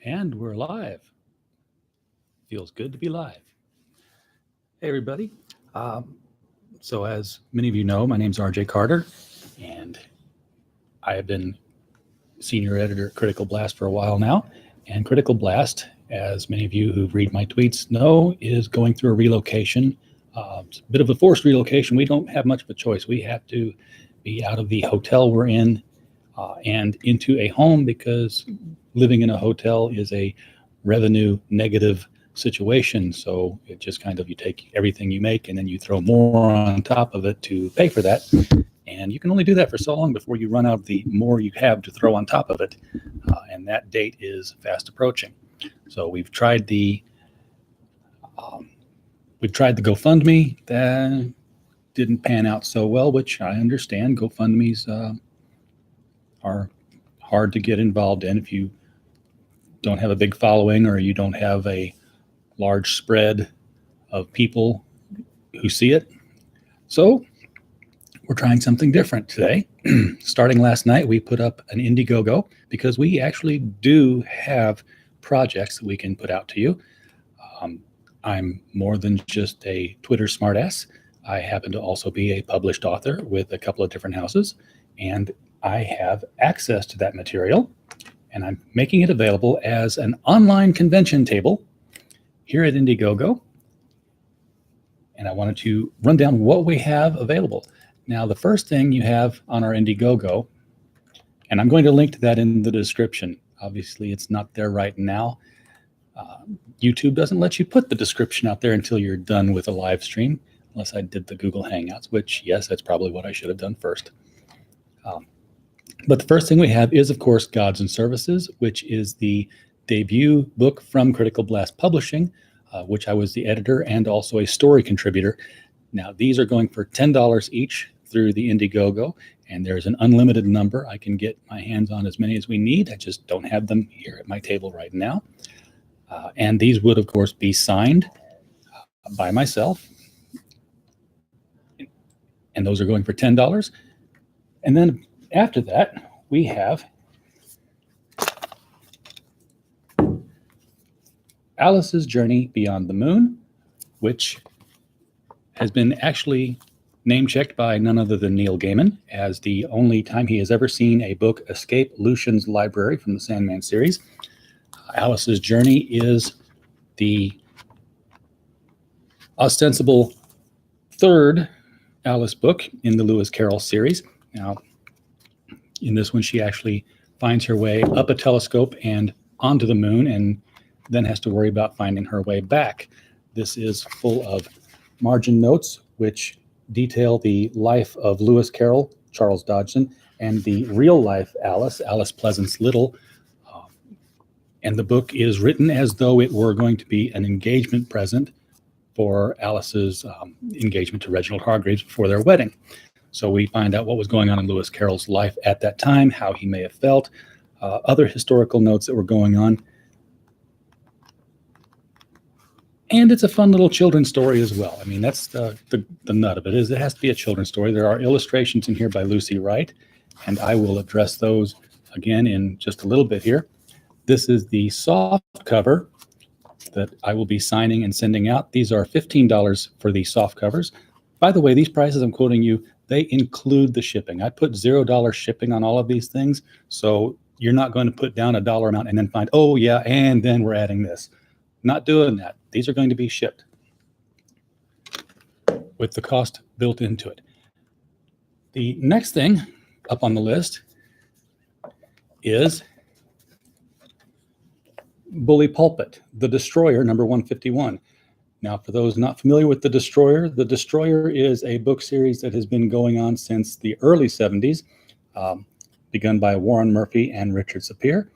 And we're live. Feels good to be live. Hey, everybody. So as many of you know, my name's RJ Carter, and I have been senior editor at Critical Blast for a while now. And Critical Blast, as many of you who read my tweets know, is going through a relocation. It's a bit of a forced relocation. We don't have much of a choice. We have to be out of the hotel we're in and into a home, because living in a hotel is a revenue negative situation. So it just kind of, you take everything you make and then you throw more on top of it to pay for that. And you can only do that for so long before you run out of the more you have to throw on top of it. And that date is fast approaching. So we've tried the GoFundMe. That didn't pan out so well, which I understand. GoFundMe's are hard to get involved in if you don't have a big following or you don't have a large spread of people who see it. So we're trying something different today. Starting last night, we put up an Indiegogo because we actually do have projects that we can put out to you. I'm more than just a Twitter smartass. I happen to also be a published author with a couple of different houses, and I have access to that material, and I'm making it available as an online convention table here at Indiegogo. And I wanted to run down what we have available. Now, the first thing you have on our Indiegogo, and I'm going to link to that in the description. Obviously, it's not there right now. YouTube doesn't let you put the description out there until you're done with a live stream, unless I did the Google Hangouts, which, yes, that's probably what I should have done first. But the first thing we have is, of course, Gods and Services, which is the debut book from Critical Blast Publishing, which I was the editor and also a story contributor. Now, these are going for $10 each through the Indiegogo, and there's an unlimited number. I can get my hands on as many as we need. I just don't have them here at my table right now. And these would, of course, be signed by myself. And those are going for $10. And then after that, we have Alice's Journey Beyond the Moon, which has been actually name-checked by none other than Neil Gaiman as the only time he has ever seen a book escape Lucian's library from the Sandman series. Alice's Journey is the ostensible third Alice book in the Lewis Carroll series. Now, in this one, she actually finds her way up a telescope and onto the moon, and then has to worry about finding her way back. This is full of margin notes, which detail the life of Lewis Carroll, Charles Dodgson, and the real life Alice, Alice Pleasance Little. And the book is written as though it were going to be an engagement present for Alice's engagement to Reginald Hargreaves before their wedding. So we find out what was going on in Lewis Carroll's life at that time, how he may have felt, other historical notes that were going on. And it's a fun little children's story as well. I mean, that's the nut of it, is it has to be a children's story. There are illustrations in here by Lucy Wright, and I will address those again in just a little bit here. This is the soft cover that I will be signing and sending out. These are $15 for the soft covers. By the way, these prices I'm quoting you, they include the shipping. I put $0 shipping on all of these things, so you're not going to put down a dollar amount and then find, oh yeah, and then we're adding this. Not doing that. These are going to be shipped with the cost built into it. The next thing up on the list is Bully Pulpit, The Destroyer, number 151. Now, for those not familiar with The Destroyer is a book series that has been going on since the early 70s, begun by Warren Murphy and Richard Sapir.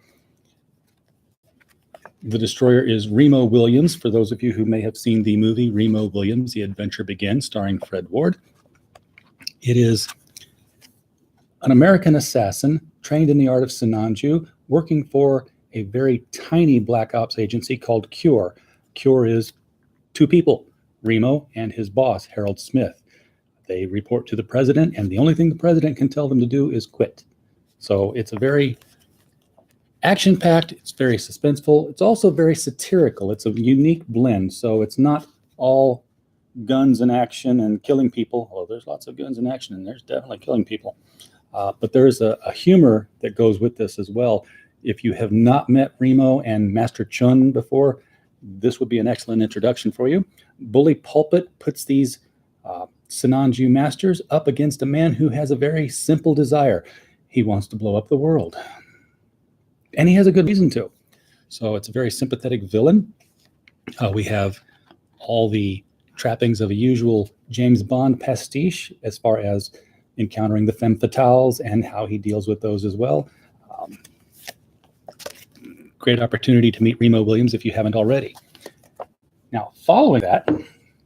The Destroyer is Remo Williams, for those of you who may have seen the movie Remo Williams, The Adventure Begins, starring Fred Ward. It is an American assassin trained in the art of Sinanju, working for a very tiny black ops agency called CURE. CURE is two people, Remo and his boss, Harold Smith. They report to the president, and the only thing the president can tell them to do is quit. So it's a very action-packed, it's very suspenseful. It's also very satirical. It's a unique blend. So it's not all guns and action and killing people. Although there's lots of guns and action, and there's definitely killing people. But there's a humor that goes with this as well. If you have not met Remo and Master Chun before, this would be an excellent introduction for you. Bully Pulpit puts these Sinanju masters up against a man who has a very simple desire. He wants to blow up the world. And he has a good reason to. So it's a very sympathetic villain. We have all the trappings of a usual James Bond pastiche as far as encountering the femme fatales and how he deals with those as well. Great opportunity to meet Remo Williams if you haven't already. Now, following that,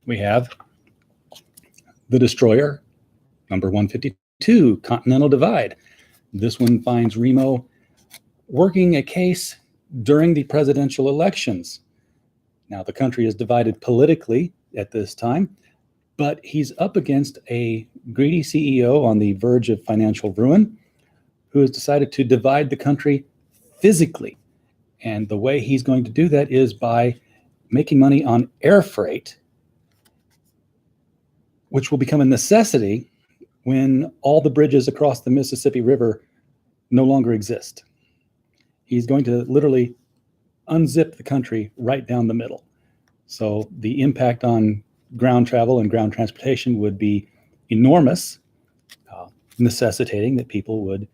we have The Destroyer, number 152, Continental Divide. This one finds Remo working a case during the presidential elections. Now, the country is divided politically at this time, but he's up against a greedy CEO on the verge of financial ruin who has decided to divide the country physically. And the way he's going to do that is by making money on air freight, which will become a necessity when all the bridges across the Mississippi River no longer exist. He's going to literally unzip the country right down the middle. So the impact on ground travel and ground transportation would be enormous, necessitating that people would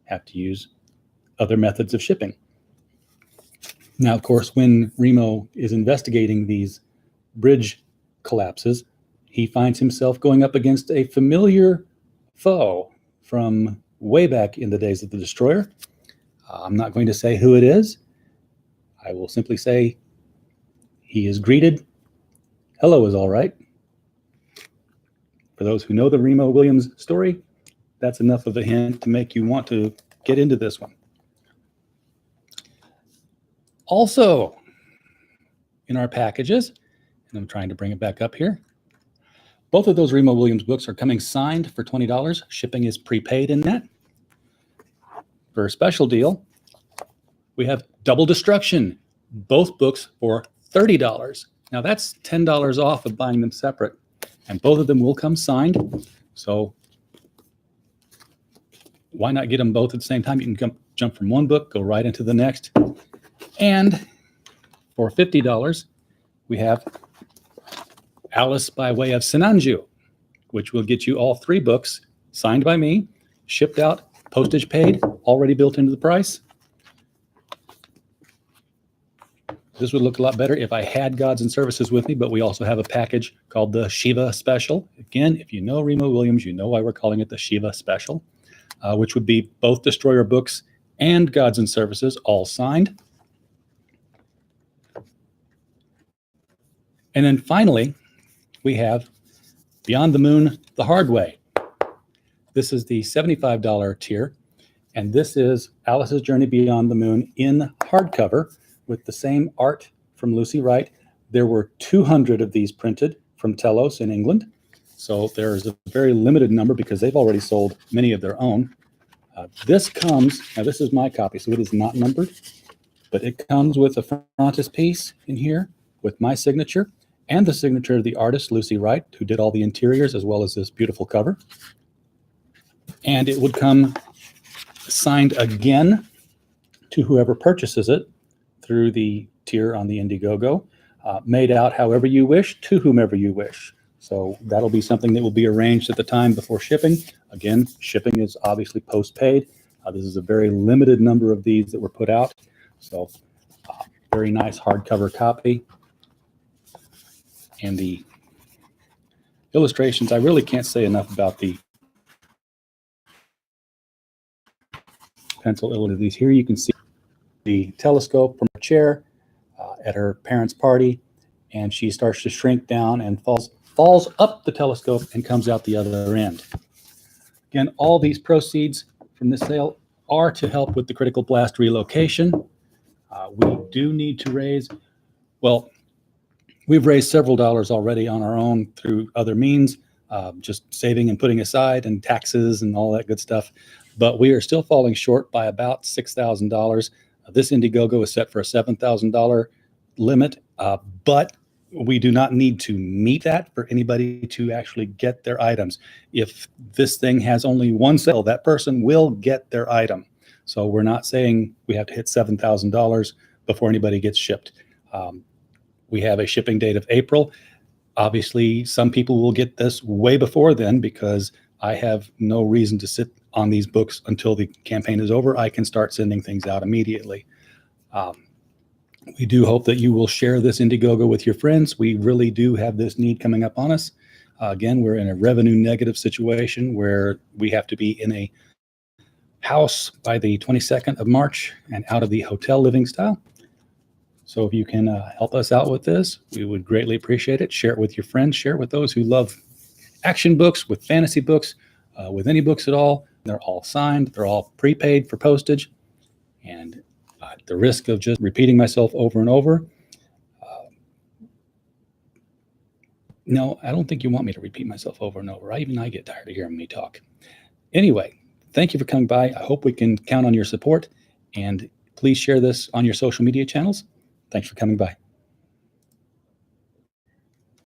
have to use other methods of shipping. Now, of course, when Remo is investigating these bridge collapses, he finds himself going up against a familiar foe from way back in the days of the Destroyer. I'm not going to say who it is. I will simply say he is greeted. Hello is all right. For those who know the Remo Williams story, that's enough of a hint to make you want to get into this one. Also, in our packages, and I'm trying to bring it back up here, both of those Remo Williams books are coming signed for $20. Shipping is prepaid in that. For a special deal, we have Double Destruction, both books for $30. Now that's $10 off of buying them separate, and both of them will come signed. So why not get them both at the same time? You can jump from one book, go right into the next. And for $50, we have Alice by Way of Sinanju, which will get you all three books signed by me, shipped out, postage paid, already built into the price. This would look a lot better if I had Gods and Services with me, but we also have a package called the Shiva Special. Again, if you know Remo Williams, you know why we're calling it the Shiva Special, which would be both Destroyer books and Gods and Services all signed. And then finally, we have Beyond the Moon, the Hard Way. This is the $75 tier, and this is Alice's Journey Beyond the Moon in hardcover with the same art from Lucy Wright. There were 200 of these printed from Telos in England, so there's a very limited number because they've already sold many of their own. This is my copy, so it is not numbered, but it comes with a frontispiece in here with my signature and the signature of the artist, Lucy Wright, who did all the interiors as well as this beautiful cover. And it would come signed again to whoever purchases it through the tier on the Indiegogo, made out however you wish to whomever you wish. So that'll be something that will be arranged at the time before shipping. Again, shipping is obviously post-paid. This is a very limited number of these that were put out. So very nice hardcover copy. And the illustrations, I really can't say enough about the pencil illustrations. Here you can see the telescope from her chair at her parents' party, and she starts to shrink down and falls up the telescope and comes out the other end. Again, all these proceeds from this sale are to help with the Critical Blast relocation. We do need to raise, well, we've raised several dollars already on our own through other means, just saving and putting aside and taxes and all that good stuff. But we are still falling short by about $6,000. This Indiegogo is set for a $7,000 limit, but we do not need to meet that for anybody to actually get their items. If this thing has only one sale, that person will get their item. So we're not saying we have to hit $7,000 before anybody gets shipped. We have a shipping date of April. Obviously, some people will get this way before then because I have no reason to sit on these books until the campaign is over. I can start sending things out immediately. We do hope that you will share this Indiegogo with your friends. We really do have this need coming up on us. Again, we're in a revenue negative situation where we have to be in a house by the 22nd of March and out of the hotel living style. So if you can help us out with this, we would greatly appreciate it. Share it with your friends. Share it with those who love action books, with fantasy books, with any books at all. They're all signed. They're all prepaid for postage. And at the risk of just repeating myself over and over, no, I don't think you want me to repeat myself over and over. Even I get tired of hearing me talk. Anyway, thank you for coming by. I hope we can count on your support. And please share this on your social media channels. Thanks for coming by.